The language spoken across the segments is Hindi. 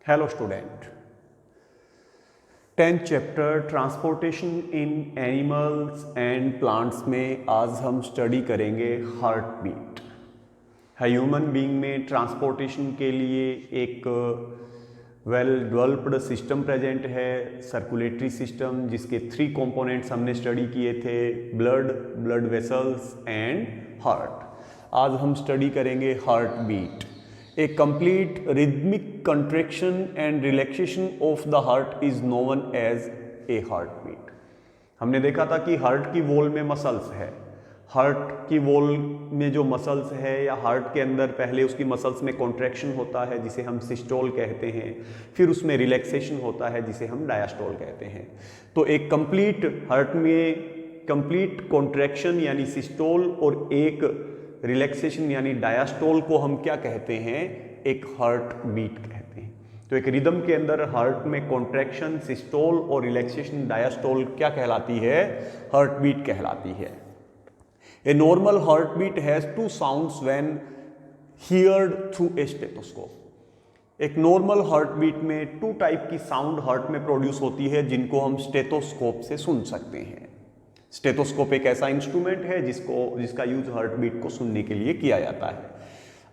Hello student, 10th chapter transportation in animals and plants में आज हम स्टडी करेंगे हार्ट बीट। ह्यूमन बीइंग में ट्रांसपोर्टेशन के लिए एक वेल डेवलप्ड सिस्टम प्रेजेंट है, सर्कुलेटरी सिस्टम, जिसके 3 कंपोनेंट्स हमने स्टडी किए थे, ब्लड वेसल्स एंड हार्ट। आज हम स्टडी करेंगे heart beat. A complete rhythmic contraction and relaxation of the heart is known as a heartbeat। हमने देखा था कि हार्ट की वॉल में मसल्स है, हार्ट की वॉल में जो मसल्स है या हार्ट के अंदर पहले उसकी मसल्स में कॉन्ट्रैक्शन होता है जिसे हम सिस्टोल कहते हैं, फिर उसमें रिलैक्सेशन होता है जिसे हम डायस्टोल कहते हैं। तो एक कंप्लीट हार्ट में कंप्लीट कॉन्ट्रैक्शन यानी सिस्टोल और एक रिलैक्सेशन यानी डायस्टोल को हम क्या कहते हैं? एक हार्ट बीट कहते हैं। तो एक रिदम के अंदर हार्ट में कॉन्ट्रैक्शन, सिस्टोल और रिलैक्सेशन डायस्टोल क्या कहलाती है? हार्ट बीट कहलाती है। A normal heart beat has 2 sounds when heard through a stethoscope. एक नॉर्मल हार्ट बीट में 2 टाइप की साउंड हार्ट में प्रोड्यूस होती है जिनको हम स्टेथोस्कोप से सुन सकते हैं। स्टेथोस्कोप एक ऐसा इंस्ट्रूमेंट है जिसका यूज हार्ट बीट को सुनने के लिए किया जाता है।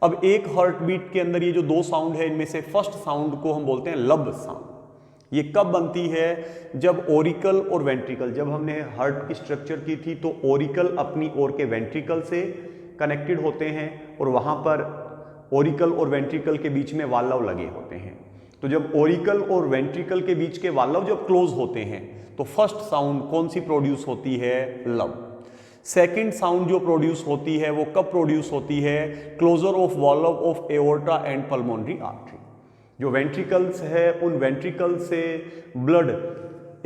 अब एक हार्ट बीट के अंदर ये जो 2 साउंड है, इनमें से फर्स्ट साउंड को हम बोलते हैं लब साउंड। ये कब बनती है? जब ओरिकल और वेंट्रिकल, जब हमने हार्ट की स्ट्रक्चर की थी तो ओरिकल अपनी ओर के वेंट्रिकल से कनेक्टेड होते हैं और वहां पर ओरिकल और वेंट्रिकल के बीच में वाल्व लगे होते हैं। तो जब ओरिकल और वेंट्रिकल के बीच के वाल्व जब क्लोज होते हैं तो फर्स्ट साउंड कौन सी प्रोड्यूस होती है? लब। सेकंड साउंड जो प्रोड्यूस होती है वो कब प्रोड्यूस होती है? Closure of valve of aorta and pulmonary artery. जो वेंट्रिकल्स है उन वेंट्रिकल से ब्लड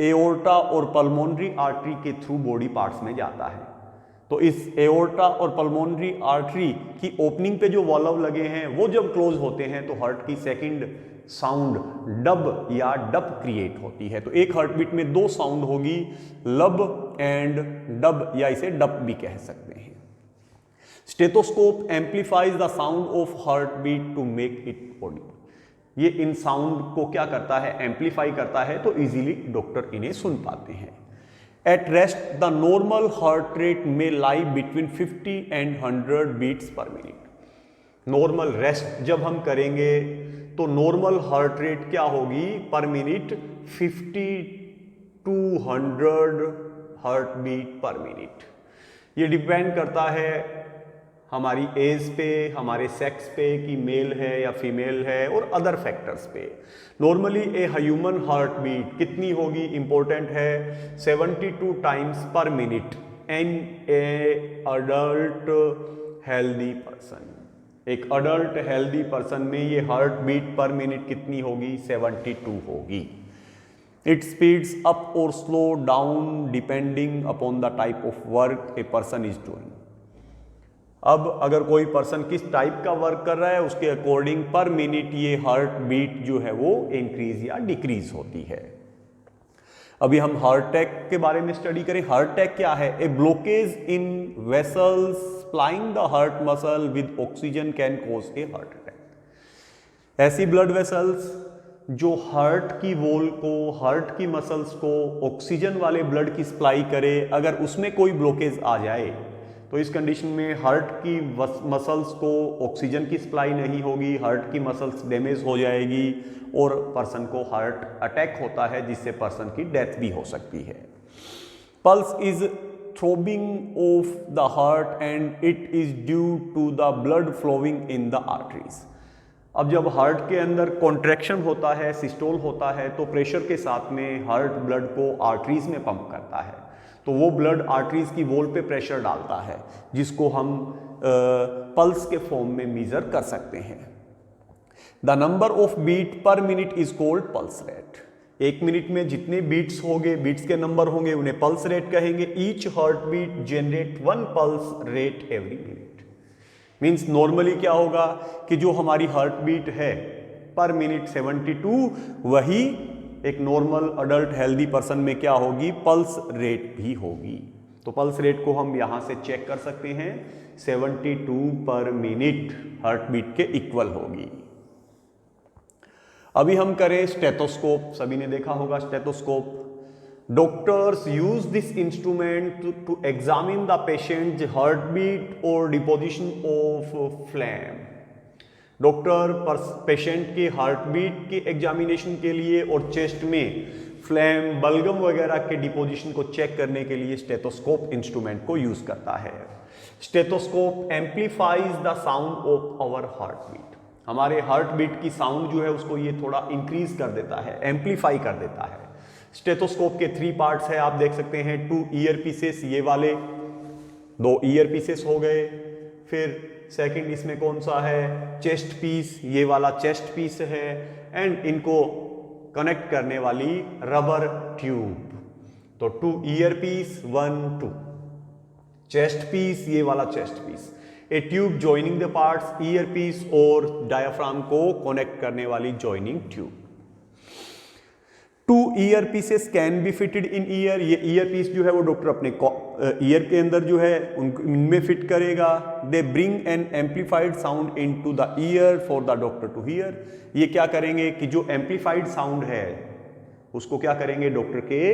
एओर्टा और पल्मोनरी आर्टरी के थ्रू बॉडी पार्ट्स में जाता है। तो इस एओर्टा और पल्मोनरी आर्टरी की ओपनिंग पे जो वाल्व लगे हैं वो जब क्लोज होते हैं तो हार्ट की सेकंड साउंड डब या डप क्रिएट होती है। तो एक हार्टबीट में 2 साउंड होगी, लब एंड डब, या इसे डप भी कह सकते हैं। Stethoscope amplifies the sound of heartbeat to make it audible. ये इन साउंड को क्या करता है? एम्पलीफाई करता है, तो इजीली डॉक्टर इन्हें सुन पाते हैं। At rest the normal heart rate में lie between 50 and 100 beats per minute. Normal rest जब हम करेंगे तो नॉर्मल हार्ट रेट क्या होगी? Per minute 50 to 100 heart beat per minute. ये डिपेंड करता है हमारी एज पे, हमारे सेक्स पे कि मेल है या फीमेल है, और अदर फैक्टर्स पे। Normally a human heart beat कितनी होगी? इंपॉर्टेंट है, 72 times per minute in a adult healthy person. एक अडल्ट हेल्दी पर्सन में ये हार्ट बीट पर मिनट कितनी होगी? 72 होगी। इट स्पीड्स अप और slow down depending upon the type of work a person is doing. अब अगर कोई पर्सन किस टाइप का वर्क कर रहा है उसके अकॉर्डिंग पर मिनट ये हार्ट बीट जो है वो इंक्रीज या डिक्रीज होती है। अभी हम हार्ट अटैक के बारे में स्टडी करें। हार्ट अटैक क्या है? A blockage in vessels supplying the heart muscle with oxygen can cause a heart attack. ऐसी ब्लड वेसल्स जो हार्ट की वॉल को, हार्ट की मसल्स को ऑक्सीजन वाले ब्लड की सप्लाई करे, अगर उसमें कोई ब्लॉकेज आ जाए तो इस कंडीशन में हार्ट की मसल्स को ऑक्सीजन की सप्लाई नहीं होगी, हार्ट की मसल्स डैमेज हो जाएगी और पर्सन को हार्ट अटैक होता है, जिससे पर्सन की डेथ भी हो सकती है। Pulse is throbbing of the heart and it is due to the blood flowing in the arteries. अब जब हार्ट के अंदर कॉन्ट्रैक्शन होता है, सिस्टोल होता है, तो प्रेशर के साथ में हार्ट ब्लड को आर्टरीज में पंप करता है, तो वो ब्लड आर्टरीज की वॉल पे प्रेशर डालता है, जिसको हम पल्स के फॉर्म में मेजर कर सकते हैं। The number of beat per minute is called pulse rate. 1 minute में जितने बीट्स होंगे, बीट्स के नंबर होंगे, उन्हें पल्स रेट कहेंगे। Each heart beat generate 1 pulse rate every minute. Means normally क्या होगा कि जो हमारी हार्ट बीट है पर मिनट 72, वही एक नॉर्मल अडल्ट हेल्दी पर्सन में क्या होगी? पल्स रेट भी होगी। तो पल्स रेट को हम यहां से चेक कर सकते हैं, 72 पर मिनट हार्ट बीट के इक्वल होगी। अभी हम करें स्टेथोस्कोप। सभी ने देखा होगा stethoscope. Doctors use this instrument to examine the patient heart beat और deposition of phlegm. Doctor patient के हार्ट बीट के एग्जामिनेशन के लिए और चेस्ट में फ्लैम बलगम वगैरह के डिपोजिशन को चेक करने के लिए स्टेथोस्कोप इंस्ट्रूमेंट को यूज करता है। Stethoscope amplifies the sound of our heart beat. हमारे हार्ट बीट की साउंड जो है उसको ये थोड़ा इंक्रीज कर देता है, एम्पलीफाई कर देता है। स्टेथोस्कोप के 3 पार्ट्स है, आप देख सकते हैं। 2 ईयर पीसेस, ये वाले 2 ईयर पीसेस हो गए। फिर सेकंड इसमें कौन सा है, चेस्ट पीस, ये वाला चेस्ट पीस है। एंड इनको कनेक्ट करने वाली रबर ट्यूब। तो 2 ईयर पीस, 1 2 चेस्ट पीस, ये वाला chest piece. A tube joining the parts, ear piece और डायफ्राम को कनेक्ट करने वाली joining tube. 2 ear pieces can be fitted in ear. ये ईयर पीस जो है वो डॉक्टर अपने ईयर के अंदर जो है इनमें फिट करेगा। They bring an amplified sound into the ear for the doctor to hear. ये क्या करेंगे कि जो एम्पलीफाइड साउंड है उसको क्या करेंगे, डॉक्टर के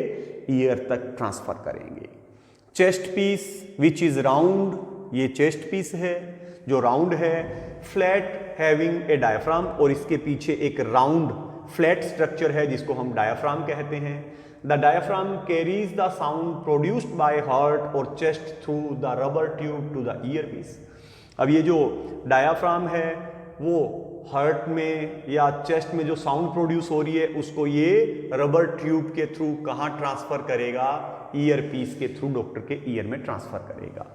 ईयर तक ट्रांसफर करेंगे। Chest piece which is round, ये चेस्ट पीस है जो राउंड है। फ्लैट हैविंग ए डायफ्राम, और इसके पीछे एक राउंड फ्लैट स्ट्रक्चर है जिसको हम डायफ्राम कहते हैं। The diaphragm carries the sound produced by heart और chest through the rubber tube to the ear piece. अब ये जो डायफ्राम है वो हार्ट में या चेस्ट में जो साउंड प्रोड्यूस हो रही है उसको ये रबर ट्यूब के थ्रू कहाँ ट्रांसफर करेगा, ईयर पीस के थ्रू डॉक्टर के ईयर में ट्रांसफर करेगा।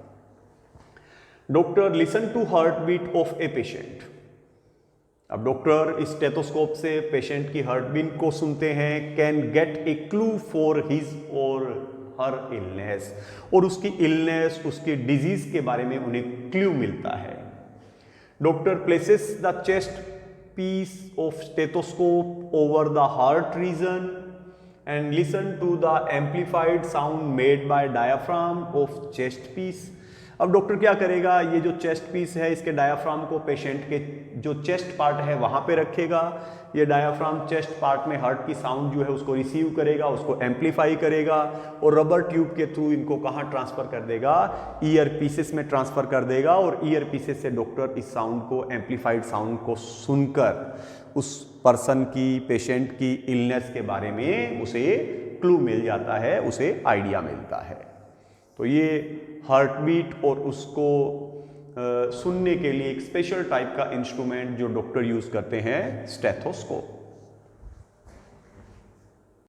Doctor listen to heart beat of a patient. अब डॉक्टर इस स्टेथोस्कोप से पेशेंट की हार्ट बीट को सुनते हैं। Can get a clue for his और हर इलनेस, और उसकी इलनेस, उसकी डिजीज के बारे में उन्हें क्लू मिलता है। Doctor places the chest piece of stethoscope over the heart region and listen to the amplified sound made by diaphragm of chest piece. अब डॉक्टर क्या करेगा, ये जो चेस्ट पीस है इसके डायफ्राम को पेशेंट के जो चेस्ट पार्ट है वहाँ पे रखेगा। ये डायफ्राम चेस्ट पार्ट में हार्ट की साउंड जो है उसको रिसीव करेगा, उसको एम्पलीफाई करेगा और रबर ट्यूब के थ्रू इनको कहाँ ट्रांसफर कर देगा, ईयर पीसेस में ट्रांसफर कर देगा। और ईयर पीसेस से डॉक्टर इस साउंड को, एम्पलीफाइड साउंड को सुनकर उस पर्सन की, पेशेंट की इलनेस के बारे में उसे क्लू मिल जाता है, उसे आइडिया मिलता है। तो ये हार्ट बीट और उसको सुनने के लिए एक स्पेशल टाइप का इंस्ट्रूमेंट जो डॉक्टर यूज करते हैं, स्टेथोस्कोप।